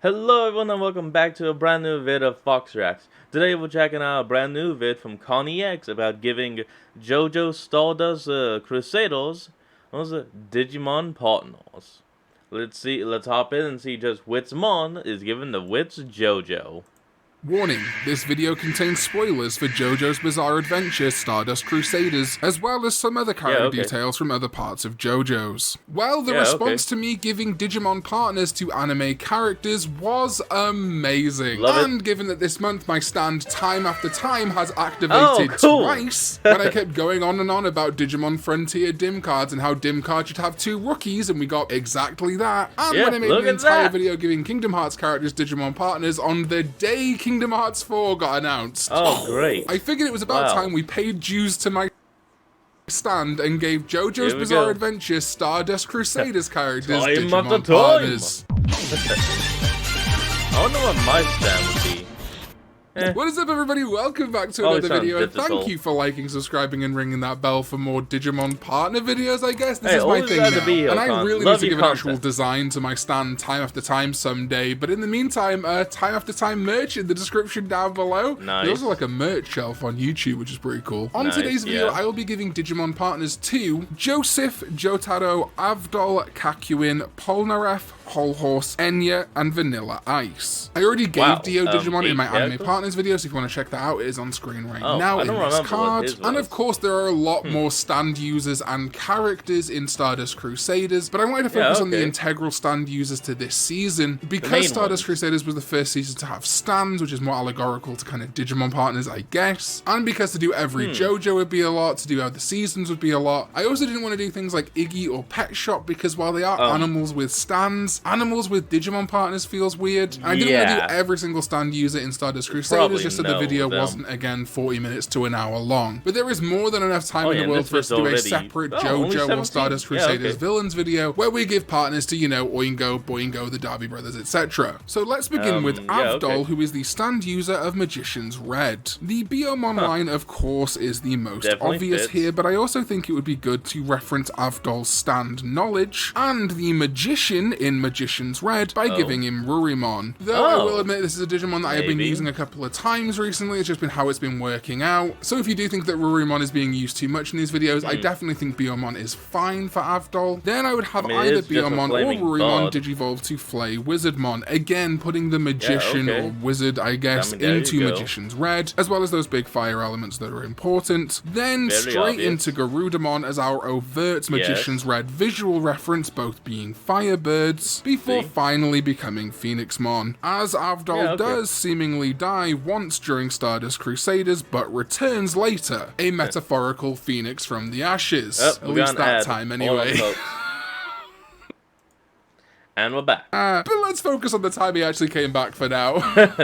Hello everyone and welcome back to a brand new vid of Fox Reacts. Today we're checking out a brand new vid from Connie X about giving JOJO'S Stardust Crusaders those Digimon partners. Let's hop in and see just which Mon is given the which JoJo. Warning, this video contains spoilers for JoJo's Bizarre Adventure Stardust Crusaders, as well as some other character details from other parts of JoJo's. Well, the response to me giving Digimon partners to anime characters was amazing. And given that this month my stand time after time has activated twice, when I kept going on and on about Digimon Frontier dim cards and how dim cards should have two rookies, and we got exactly that, and when I made an entire video giving Kingdom Hearts characters Digimon partners on the day Kingdom Hearts 4 got announced. Oh, great. I figured it was about time we paid dues to my stand and gave JoJo's Bizarre Adventure Stardust Crusaders characters Digimon partners. I wonder what my stand would be. What is up, everybody? Welcome back to another video, and thank you for liking, subscribing, and ringing that bell for more Digimon partner videos, I guess. This is my thing now. And I really need to give an actual design to my stand time after time someday, but in the meantime, time after time merch in the description down below. There's also like a merch shelf on YouTube, which is pretty cool. On today's video, I will be giving Digimon partners to Joseph, Jotaro, Avdol, Kakyoin, Polnareff, Whole Horse, Enya, and Vanilla Ice. I already gave Dio Digimon in my anime partners video, so if you want to check that out, it is on screen right now in this card. And of course, there are a lot more stand users and characters in Stardust Crusaders, but I wanted to focus on the integral stand users to this season, because Stardust Crusaders was the first season to have stands, which is more allegorical to kind of Digimon partners, I guess, and because to do every JoJo would be a lot, to do other seasons would be a lot. I also didn't want to do things like Iggy or Pet Shop, because while they are animals with stands, animals with Digimon partners feels weird. I didn't want to do every single stand user in Stardust Crusaders just so the video wasn't, again, 40 minutes to an hour long. But there is more than enough time in the world for us to do a separate JoJo or Stardust Crusaders villains video where we give partners to, you know, Oingo, Boingo, the Darby Brothers, etc. So let's begin with Avdol, who is the stand user of Magician's Red. The Biomon line, of course, is the most obvious here, but I also think it would be good to reference Avdol's stand knowledge and the Magician in Magician's Red by giving him Rurimon. Though I will admit this is a Digimon that I have been using a couple of times recently, it's just been how it's been working out. So if you do think that Rurimon is being used too much in these videos, I definitely think Biomon is fine for Avdol. Then I would have either Biomon or Rurimon digivolve to Flay Wizardmon, again putting the Magician or Wizard, I guess, into Magician's Red, as well as those big fire elements that are important. Then straight into Garudamon as our overt Magician's Red visual reference, both being Firebirds, before finally becoming Phoenixmon, as Avdol does seemingly die once during Stardust Crusaders, but returns later, a metaphorical phoenix from the ashes. At least that time, anyway. And we're back. But let's focus on the time he actually came back for now.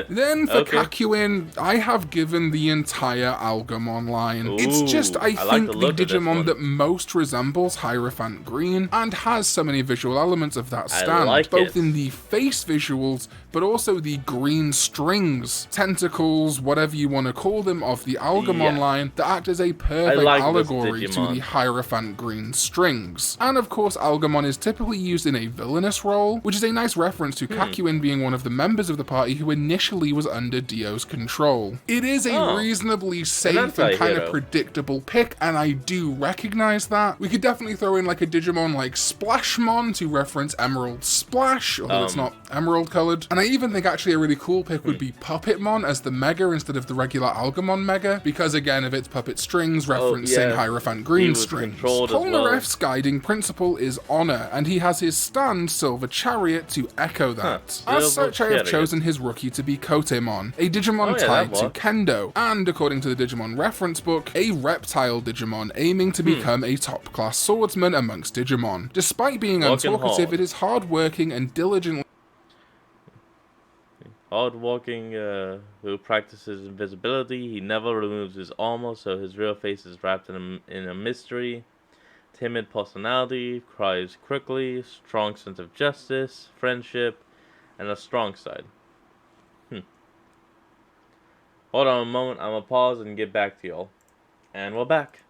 Then for Kakyoin, I have given the entire Algamon line. It's just, I think, the Digimon that most resembles Hierophant Green and has so many visual elements of that stand, both in the face visuals, but also the green strings, tentacles, whatever you want to call them, of the Algamon line that act as a perfect allegory to the Hierophant Green strings. And of course, Algamon is typically used in a villainous role, which is a nice reference to Kakyoin being one of the members of the party who initially was under Dio's control. It is a reasonably safe and kind of predictable pick, and I do recognize that. We could definitely throw in like a Digimon like Splashmon to reference Emerald Splash, although it's not emerald colored. And I even think actually a really cool pick would be Puppetmon as the Mega instead of the regular Algamon Mega, because again of its puppet strings referencing Hierophant Green strings. Polnareff's guiding principle is honor, and he has his stand Silver Chariot to echo that. As such, I have chosen his rookie to be Kotemon, a Digimon tied to Kendo, and according to the Digimon reference book, a reptile Digimon aiming to become a top-class swordsman amongst Digimon. Despite being untalkative, it is hard-working and diligently hard-walking, who practices invisibility. He never removes his armor, so his real face is wrapped in a mystery. Timid personality, cries quickly, strong sense of justice, friendship, and a strong side. Hold on a moment, I'm gonna pause and get back to y'all. And we're back.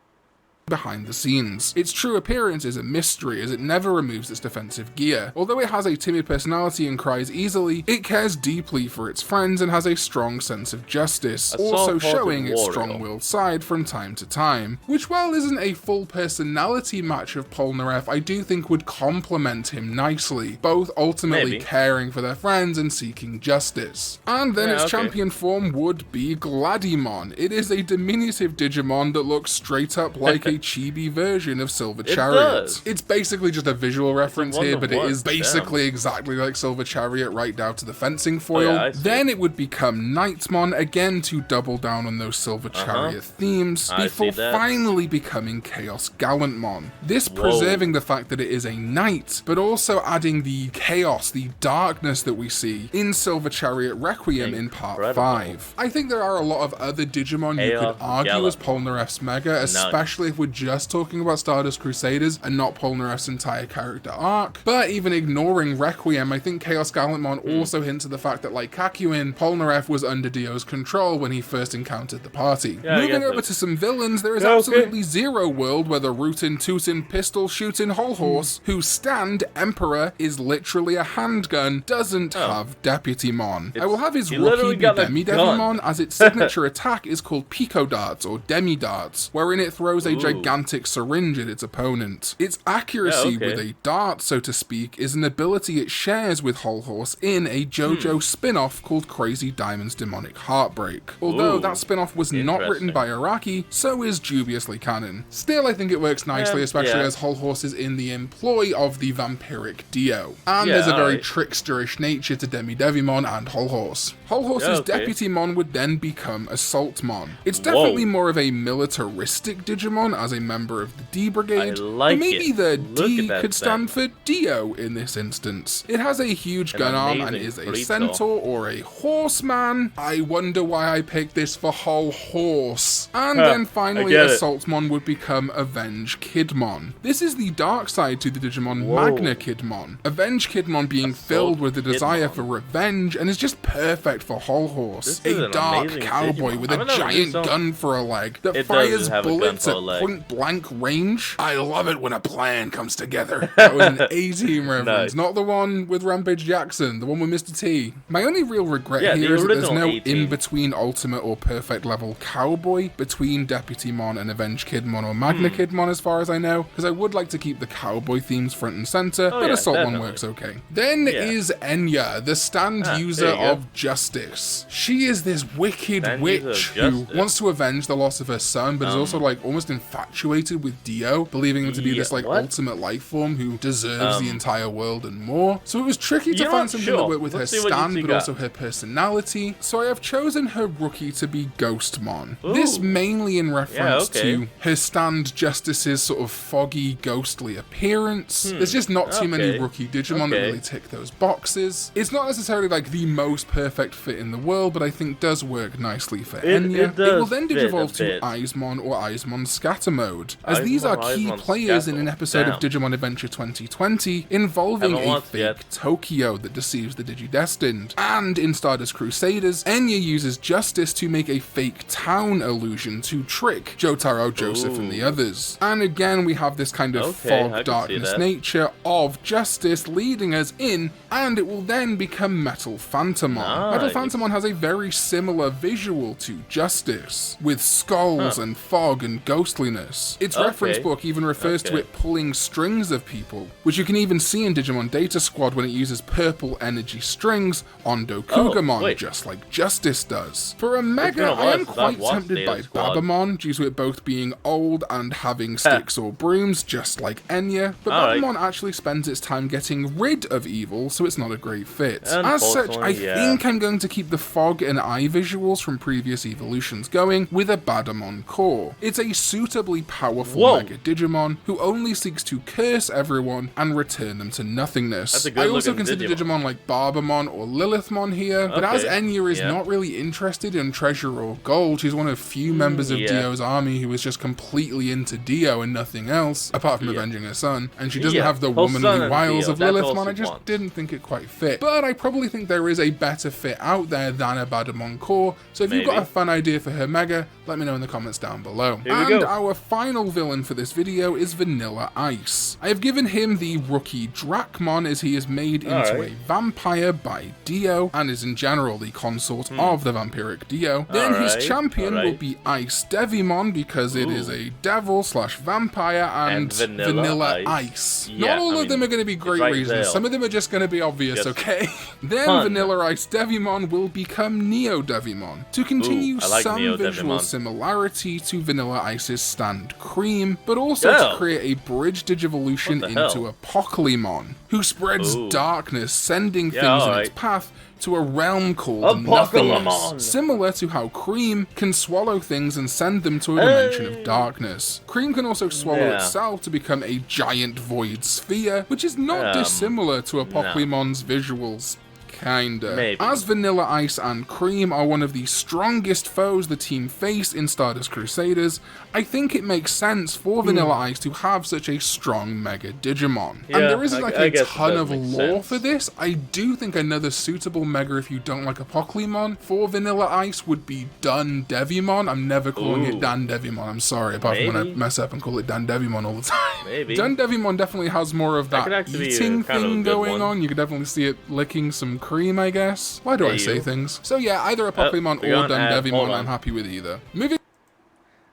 behind the scenes. Its true appearance is a mystery as it never removes its defensive gear. Although it has a timid personality and cries easily, it cares deeply for its friends and has a strong sense of justice, also showing its strong-willed side from time to time, which while isn't a full personality match of Polnareff, I do think would complement him nicely, both ultimately caring for their friends and seeking justice. And then its champion form would be Gladimon. It is a diminutive Digimon that looks straight up like a chibi version of Silver Chariot. It's basically just a visual reference here, but it is basically exactly like Silver Chariot right down to the fencing foil. Then it would become Knightmon, again to double down on those Silver Chariot themes, before finally becoming Chaos Gallantmon. This preserving the fact that it is a knight, but also adding the chaos, the darkness that we see in Silver Chariot Requiem in Part 5. I think there are a lot of other Digimon you could argue as Polnareff's Mega, especially if we're just talking about Stardust Crusaders and not Polnareff's entire character arc. But even ignoring Requiem, I think Chaos Gallantmon also hints at the fact that, like Kakyoin, Polnareff was under Dio's control when he first encountered the party. Moving over to some villains, there is absolutely zero world where the rootin' tootin' pistol shooting whole horse, whose stand, Emperor, is literally a handgun, doesn't have Deputymon. I will have his rookie be Demi-Devimon, as its signature attack is called Pico Darts or Demi Darts, wherein it throws a gigantic syringe at its opponent. Its accuracy with a dart, so to speak, is an ability it shares with Whole Horse in a JoJo spin-off called Crazy Diamond's Demonic Heartbreak. Although that spin-off was not written by Araki, so is dubiously canon. Still, I think it works nicely, especially as Whole Horse is in the employ of the vampiric Dio. And there's a very tricksterish nature to Demi-Devimon and Whole Horse. Whole Horse's Deputymon would then become Assaultmon. It's definitely more of a militaristic Digimon as a member of the D Brigade, but maybe the D could stand for Dio in this instance. It has a huge gun arm and is a centaur or a horseman. I wonder why I picked this for Whole Horse. And then finally Assaultmon would become Avenge Kidmon. This is the dark side to the Digimon Magna Kidmon. Avenge Kidmon being filled with the desire for revenge and is just perfect for Whole Horse. A dark cowboy with a giant gun for a leg that fires bullets at point blank range. I love it when a plan comes together. That was an A-Team reference, not the one with Rampage Jackson, the one with Mr. T. My only real regret here is that there's no in-between ultimate or perfect level cowboy between Deputymon and Avenge Kidmon or Magna Kidmon as far as I know, because I would like to keep the cowboy themes front and center, but Assaultmon works okay. Then is Enya, the stand user of justice. She is this wicked witch who wants to avenge the loss of her son, but is also like almost infatuated with Dio, believing him to be this like ultimate life form who deserves the entire world and more. So it was tricky to find something that worked with her stand, but also her personality. So I have chosen her rookie to be Ghostmon. This mainly in reference to her stand Justice's sort of foggy, ghostly appearance. There's just not too many rookie Digimon that really tick those boxes. It's not necessarily like the most perfect fit in the world, but I think does work nicely for Enya. It will then digivolve to Eismon or Eismon Scatter Mode, as these are key players in an episode of Digimon Adventure 2020 involving a fake Tokyo that deceives the Digidestined. And in Stardust Crusaders, Enya uses Justice to make a fake town illusion to trick Jotaro, Joseph, and the others. And again, we have this kind of fog darkness nature of Justice leading us in, and it will then become Metal Phantomon. Metal Phantomon has a very similar visual to Justice, with skulls and fog and ghostliness. Its reference book even refers to it pulling strings of people, which you can even see in Digimon Data Squad when it uses purple energy strings on Dokugamon, just like Justice does. For a Mega, I am quite tempted by Babamon, due to it both being old and having sticks or brooms, just like Enya, but Babamon actually spends its time getting rid of evil, so it's not a great fit. As such, I think I'm going to keep the fog and eye visuals from previous evolutions going with a Badamon core. It's a suitably powerful Mega Digimon who only seeks to curse everyone and return them to nothingness. I also consider Digimon like Barbamon or Lilithmon here, but as Enya is not really interested in treasure or gold, she's one of few members of Dio's army who is just completely into Dio and nothing else, apart from avenging her son, and she doesn't have the womanly wiles of Lilithmon. I just didn't think it quite fit. But I probably think there is a better fit out there than a Badamon core, so if you've got a fun idea for her Mega, let me know in the comments down below. And our final villain for this video is Vanilla Ice. I have given him the rookie Dracmon, as he is made into a vampire by Dio, and is in general the consort of the vampiric Dio. Then his champion will be Ice Devimon, because it is a devil slash vampire, and Vanilla Ice. Not all of them are going to be great reasons, some of them are just going to be obvious, okay? Then Vanilla Ice Devimon will become Neo Devimon, to continue some visual similarity to Vanilla Ice's stand Cream, but also to create a bridge Digivolution into a Pokemon, who spreads darkness, sending things in its path to a realm called Nothingness, similar to how Cream can swallow things and send them to a dimension of darkness. Cream can also swallow itself to become a giant void sphere, which is not dissimilar to a Pokemon's visuals. Kinda. As Vanilla Ice and Cream are one of the strongest foes the team face in Stardust Crusaders, I think it makes sense for Vanilla Ice to have such a strong Mega Digimon. And there is like a ton of lore for this. I do think another suitable Mega, if you don't like a Pokemon, for Vanilla Ice would be Dun Devimon. I'm never calling it Dan Devimon, I'm sorry, apart from when I mess up and call it Dan Devimon all the time. Dun Devimon definitely has more of that eating thing going on. You could definitely see it licking some cream, I guess. Why do I say things? So yeah, either a Pokemon or Dun Devimon, I'm happy with either.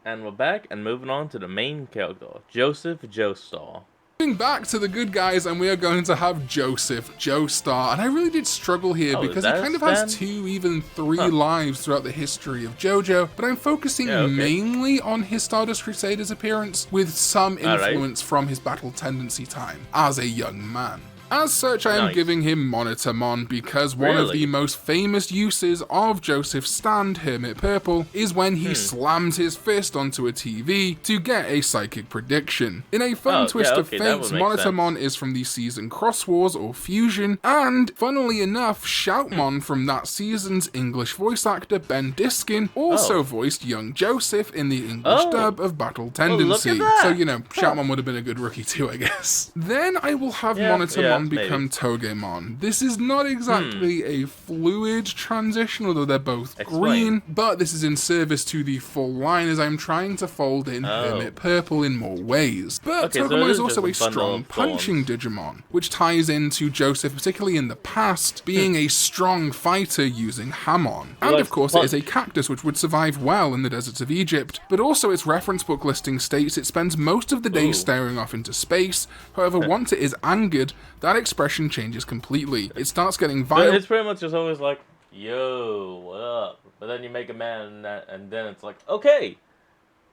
And we're back and moving on to the main character, Joseph Joestar. Moving back to the good guys, and we are going to have Joseph Joestar, and I really did struggle here because he kind of has 2, even 3 lives throughout the history of JoJo, but I'm focusing mainly on his Stardust Crusaders appearance, with some influence from his battle tendency time as a young man. As such, I am giving him Monitormon because one of the most famous uses of Joseph's stand, Hermit Purple, is when he slams his fist onto a TV to get a psychic prediction. In a fun twist of fates, Monitormon is from the season Cross Wars or Fusion, and funnily enough, Shoutmon from that season's English voice actor Ben Diskin also voiced young Joseph in the English dub of Battle Tendency. So, you know, Shoutmon would have been a good rookie too, I guess. Then I will have Monitormon become Togemon. This is not exactly a fluid transition, although they're both green, but this is in service to the full line as I'm trying to fold in Hermit Purple in more ways. But Togemon is also a strong punching Digimon, which ties into Joseph, particularly in the past, being a strong fighter using Hamon. And of course it is a cactus which would survive well in the deserts of Egypt, but also its reference book listing states it spends most of the day staring off into space. However, once it is angered, that expression changes completely. It starts getting violent. It's pretty much just always like, yo, what up? But then you make a man and then it's like, okay,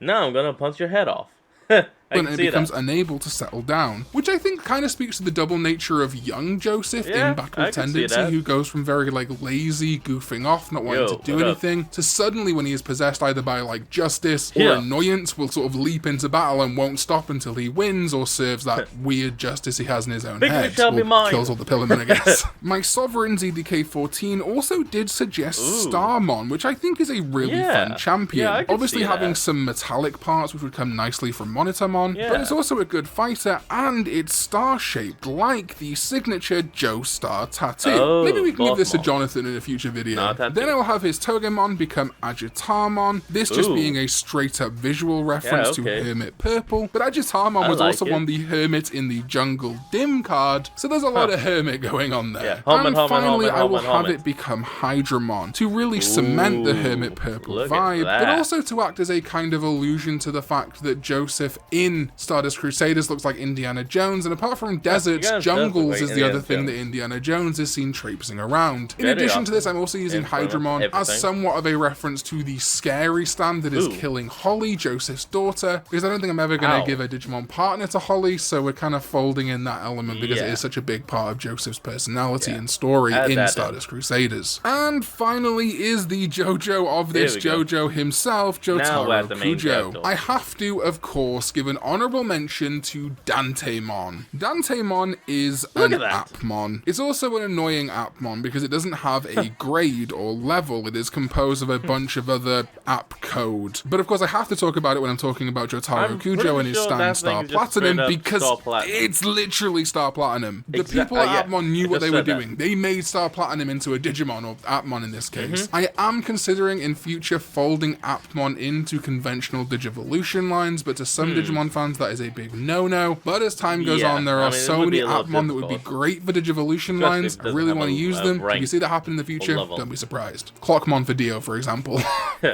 now I'm gonna punch your head off. And it becomes unable to settle down, which I think kind of speaks to the double nature of young Joseph in Battle Tendency, who goes from very like lazy, goofing off, not wanting to do anything, to suddenly when he is possessed either by like justice or annoyance, will sort of leap into battle and won't stop until he wins or serves that weird justice he has in his own head. Or kills all the Pillarmen, I guess. My Sovereign ZDK14 also did suggest Starmon, which I think is a really fun champion. Obviously having some metallic parts which would come nicely from Monitormon, but it's also a good fighter, and it's star-shaped, like the signature Joestar tattoo. Maybe we can give this to Jonathan in a future video. Then I'll have his Togemon become Agitarmon, this just being a straight-up visual reference to Hermit Purple, but Agitarmon was also on the Hermit in the Jungle Dim card, so there's a lot of Hermit going on there. And finally, I will have it become Hydramon, to really cement the Hermit Purple vibe, but also to act as a kind of allusion to the fact that Joseph in Stardust Crusaders looks like Indiana Jones, and apart from deserts, jungles is the other thing that Indiana Jones is seen traipsing around. In addition to this, I'm also using Hydramon as somewhat of a reference to the scary stand that is killing Holly, Joseph's daughter, because I don't think I'm ever going to give a Digimon partner to Holly, so we're kind of folding in that element because it is such a big part of Joseph's personality and story in Stardust Crusaders. And finally is the JoJo of this JoJo himself, Jotaro Kujo. I have to, of course, give an honorable mention to Dantemon. Dantemon is an Appmon. It's also an annoying Appmon because it doesn't have a grade or level. It is composed of a bunch of other app code. But of course I have to talk about it when I'm talking about Jotaro Kujo and his stand Star Platinum because it's literally Star Platinum. The people at Appmon knew what they were doing. They made Star Platinum into a Digimon, or Appmon in this case. I am considering in future folding Appmon into conventional Digivolution lines, but to some Digimon fans that is a big no-no. But as time goes on, there are so many Appmon that would be great for Digivolution lines. I really want to use them. If you see that happen in the future, don't be surprised. Clockmon for Dio, for example.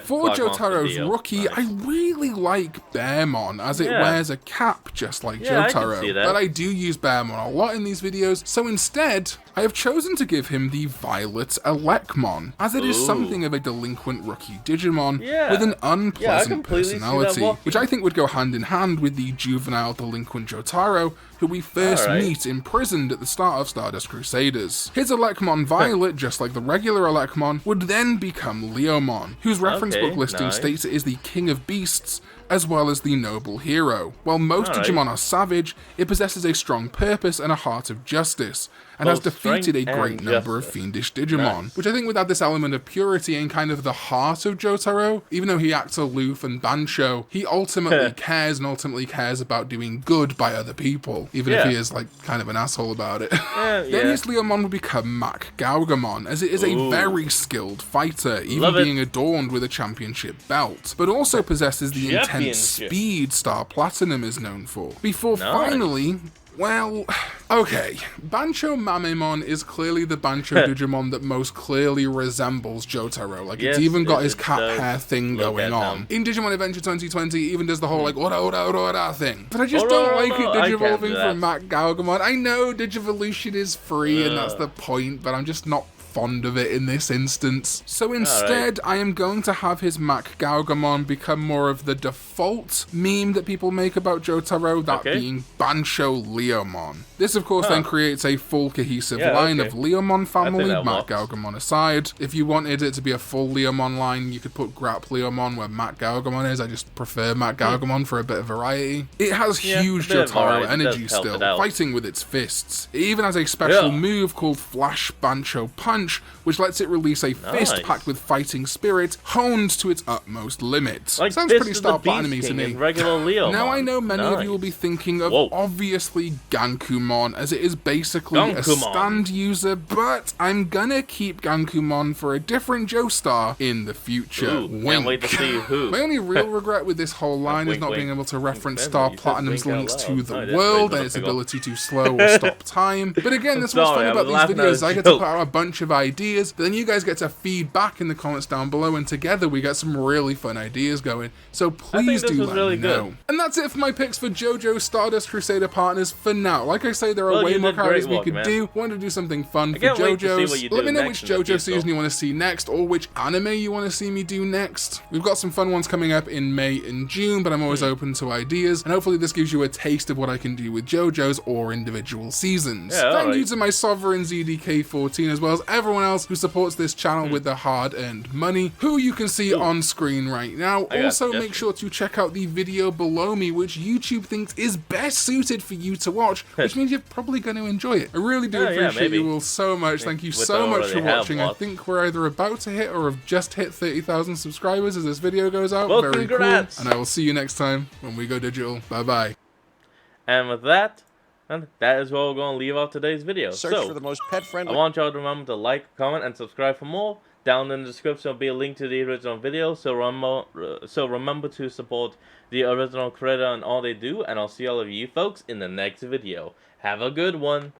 For Jotaro's rookie, I really like Bearmon, as it wears a cap just like Jotaro. But I do use Bearmon a lot in these videos, so instead, I have chosen to give him the Violet Elecmon, as it is something of a delinquent rookie Digimon with an unpleasant personality, which I think would go hand in hand with the juvenile delinquent Jotaro, who we first meet imprisoned at the start of Stardust Crusaders. His Elecmon Violet, just like the regular Elecmon, would then become Leomon, whose reference book listing states it is the king of beasts, as well as the noble hero. While most Digimon are savage, it possesses a strong purpose and a heart of justice, and has defeated a great number of fiendish Digimon, which I think would add this element of purity and kind of the heart of Jotaro. Even though he acts aloof and bancho, he ultimately cares and ultimately cares about doing good by other people, even if he is like kind of an asshole about it. Then his Leomon would become Mac Gaugamon, as it is a very skilled fighter, even being adorned with a championship belt, but also possesses the intense speed Star Platinum is known for. Before finally, well, okay, Bancho Mamemon is clearly the Bancho Digimon that most clearly resembles Jotaro. Like, it's even got his cat hair thing going on. In Digimon Adventure 2020, it even does the whole, like, ora ora ora ora thing. But I just don't like it digivolving from Mac Gaugamon. I know Digivolution is free, and that's the point, but I'm just not fond of it in this instance. So instead, I am going to have his Mac Gaugamon become more of the default meme that people make about Jotaro, that being Bancho Leomon. This, of course, then creates a full cohesive line of Leomon family, Mac Gaugamon aside. If you wanted it to be a full Leomon line, you could put Grap Leomon where Mac Gaugamon is. I just prefer Mac Gaugamon for a bit of variety. It has huge Jotaro energy still, fighting with its fists. It even has a special move called Flash Bancho Punch, which lets it release a fist packed with fighting spirit, honed to its utmost limit. Like, sounds pretty Star Platinum to me. Now I know many of you will be thinking of obviously Gankumon, as it is basically a stand user, but I'm gonna keep Gankumon for a different Joestar in the future. Can't wait to see who. My only real regret with this whole line is not being able to reference Star Platinum's links to the world and its ability to slow or stop time. But again, that's what's fun about these videos. I get to put out a bunch of ideas, but then you guys get to feed back in the comments down below, and together we get some really fun ideas going. So please do let me know. And that's it for my picks for JoJo's Stardust Crusader partners for now. Like I say, there are way more characters we could do. Want to do something fun for JoJo's? Let me know which JoJo season you want to see next, or which anime you want to see me do next. We've got some fun ones coming up in May and June, but I'm always open to ideas, and hopefully this gives you a taste of what I can do with JoJo's or individual seasons. Thank you to my Sovereign ZDK14, as well as everyone else who supports this channel with their hard-earned money, who you can see on screen right now. Also, make sure to check out the video below me, which YouTube thinks is best suited for you to watch, which means you're probably going to enjoy it. I really do appreciate you all so much. Thank you so much for watching. I think we're either about to hit or have just hit 30,000 subscribers as this video goes out. Very cool. And I will see you next time when we go digital. Bye-bye. And with that, and that is where we're going to leave off today's video. Search for the most pet-friendly. I want y'all to remember to like, comment, and subscribe for more. Down in the description will be a link to the original video, so remember to support the original creator and all they do, and I'll see all of you folks in the next video. Have a good one.